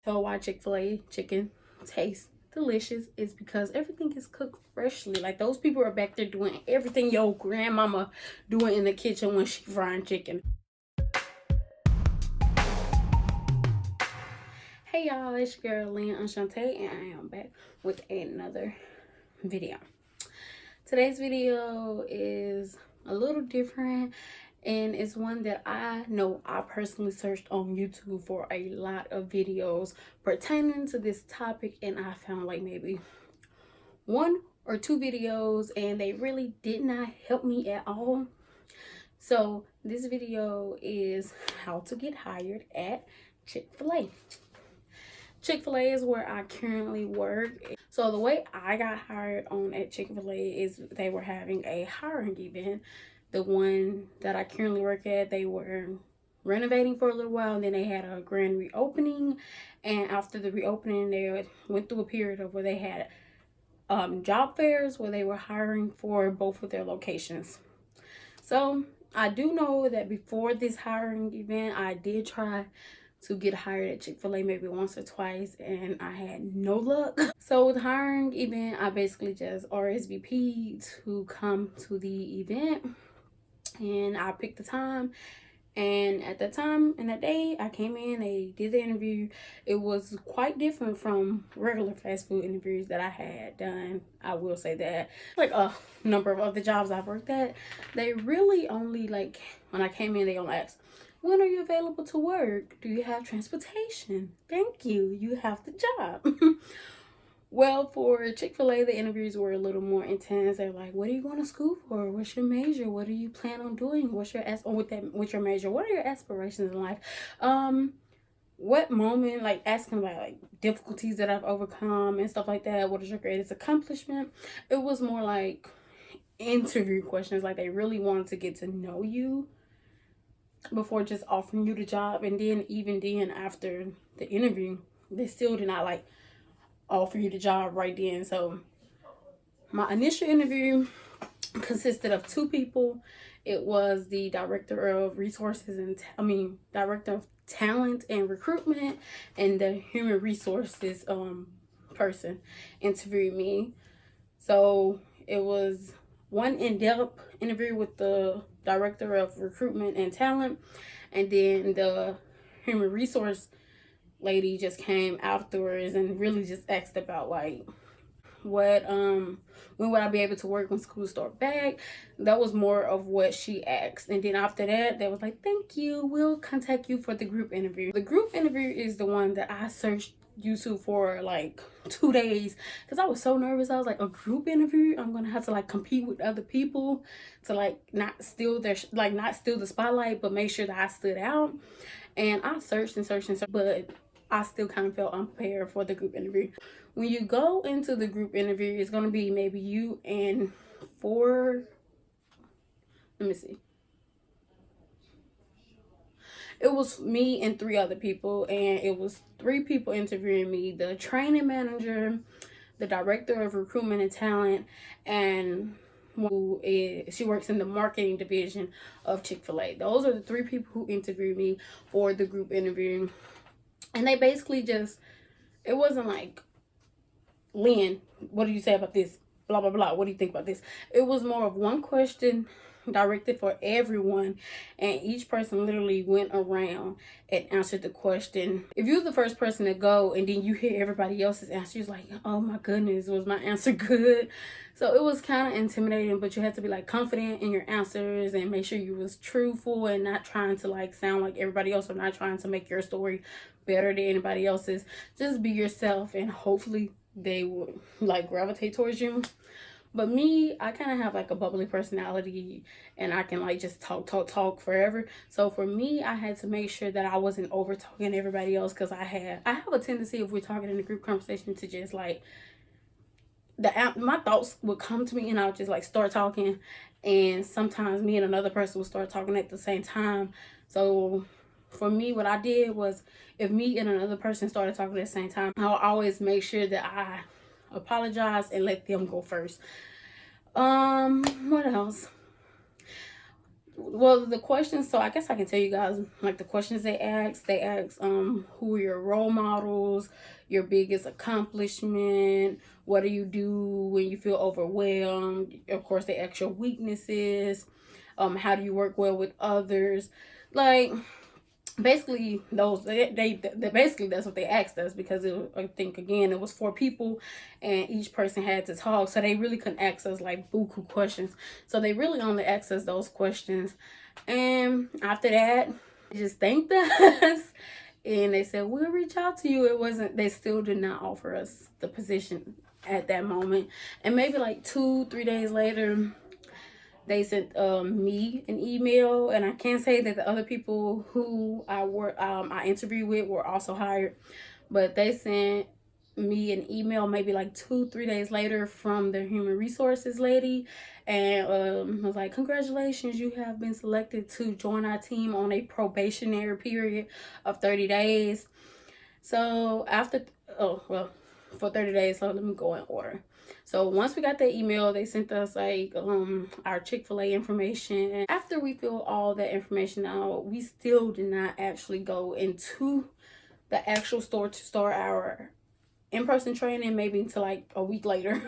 So why Chick-fil-A chicken tastes delicious is because everything is cooked freshly. Like, those people are back there doing everything your grandmama doing in the kitchen when she frying chicken. Hey y'all, it's your girl Lynn Enchante, and I am back with another video. Today's video is a little different, and it's one that I know I personally searched on YouTube for a lot of videos pertaining to this topic, and I found like maybe one or two videos, and they really did not help me at all. So this video is how to get hired at Chick-fil-A. Chick-fil-A is where I currently work. So the way I got hired on at Chick-fil-A is they were having a hiring event. The one that I currently work at, they were renovating for a little while, and then they had a grand reopening. And after the reopening, they went through a period of where they had job fairs where they were hiring for both of their locations. So I do know that before this hiring event, I did try to get hired at Chick-fil-A maybe once or twice, and I had no luck. So with the hiring event, I basically just RSVP'd to come to the event, and I picked the time. And at that time and that day, I came in, they did the interview. It was quite different from regular fast food interviews that I had done. I will say that. Like a number of other jobs I've worked at, they really only, like, when I came in, they only asked, when are you available to work? Do you have transportation? Thank you. You have the job. Well, for Chick-fil-A, the interviews were a little more intense. They're like, what are you going to school for? What's your major? What do you plan on doing? What's your with your major? What are your aspirations in life? What moment, like asking about like difficulties that I've overcome and stuff like that. What is your greatest accomplishment? It was more like interview questions. Like, they really wanted to get to know you before just offering you the job. And then even then, after the interview, they still did not like offer you the job right then. So my initial interview consisted of two people. It was the director of resources and director of talent and recruitment, and the human resources person interviewed me. So it was one in-depth interview with the director of recruitment and talent, and then the human resource lady just came afterwards and really just asked about like when would I be able to work when school start back. That was more of what she asked. And then after that, they was like, thank you, we'll contact you for the group interview. The group interview is the one that I searched YouTube for like 2 days because I was so nervous. I was like, a group interview, I'm gonna have to like compete with other people to like not steal the spotlight, but make sure that I stood out. And I searched and searched and searched, but I still kind of felt unprepared for the group interview. When you go into the group interview, it's going to be maybe you and it was me and 3 other people, and it was 3 people interviewing me: the training manager, the director of recruitment and talent, and she works in the marketing division of Chick-fil-A. Those are the 3 people who interviewed me for the group interview. And they basically just, it wasn't like, Lynn, what do you say about this? Blah, blah, blah. What do you think about this? It was more of one question directed for everyone, and each person literally went around and answered the question. If you're the first person to go and then you hear everybody else's answer, you're like, oh my goodness, was my answer good? So it was kind of intimidating, but you had to be like confident in your answers and make sure you was truthful and not trying to like sound like everybody else, or not trying to make your story better than anybody else's. Just be yourself, and hopefully they would like gravitate towards you. But me, I kind of have like a bubbly personality, and I can like just talk forever. So for me, I had to make sure that I wasn't over talking everybody else, because I have a tendency, if we're talking in a group conversation, to just like my thoughts would come to me and I would just like start talking, and sometimes me and another person would start talking at the same time. So for me, what I did was, if me and another person started talking at the same time, I'll always make sure that I apologize and let them go first. What else? well, the questions, so I guess I can tell you guys, like, the questions they ask. They ask who are your role models, your biggest accomplishment, what do you do when you feel overwhelmed. Of course, they ask your weaknesses, how do you work well with others. Like, basically those they basically that's what they asked us, because I think, again, it was 4 people and each person had to talk, so they really couldn't ask us like buku questions. So they really only asked us those questions, and after that they just thanked us and they said we'll reach out to you. It wasn't, they still did not offer us the position at that moment. And maybe like 2-3 days later they sent me an email, and I can't say that the other people who I interviewed with were also hired, but they sent me an email maybe like 2-3 days later from the human resources lady, and was like, congratulations, you have been selected to join our team on a probationary period of 30 days. So after, oh well, for 30 days, so let me go in order. So once we got that email, they sent us like our Chick-fil A information. And after we filled all that information out, we still did not actually go into the actual store to start our in-person training, maybe until like a week later.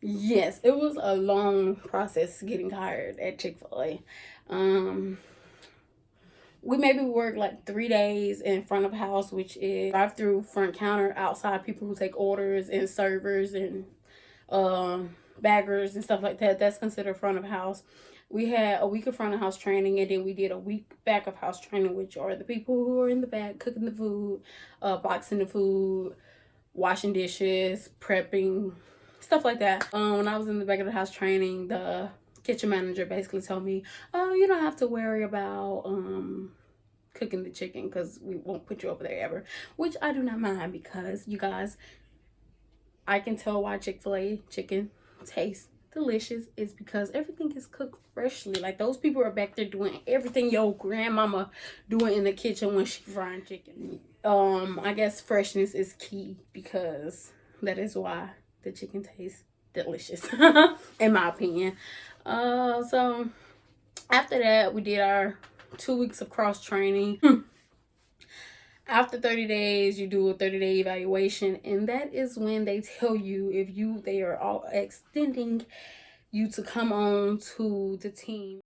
Yes, it was a long process getting hired at Chick-fil-A. We maybe work like 3 days in front of house, which is drive-through, front counter, outside people who take orders, and servers and baggers and stuff like that. That's considered front of house. We had a week of front of house training, and then we did a week back of house training, which are the people who are in the back cooking the food, boxing the food, washing dishes, prepping, stuff like that. When I was in the back of the house training, the kitchen manager basically told me, oh, you don't have to worry about cooking the chicken, because we won't put you over there ever, which I do not mind, because you guys, I can tell why Chick-fil-A chicken tastes delicious is because everything is cooked freshly. Like, those people are back there doing everything your grandmama doing in the kitchen when she frying chicken. I guess freshness is key, because that is why the chicken tastes delicious in my opinion. So after that, we did our 2 weeks of cross training. After 30 days, you do a 30-day evaluation, and that is when they tell you if they are all extending you to come on to the team.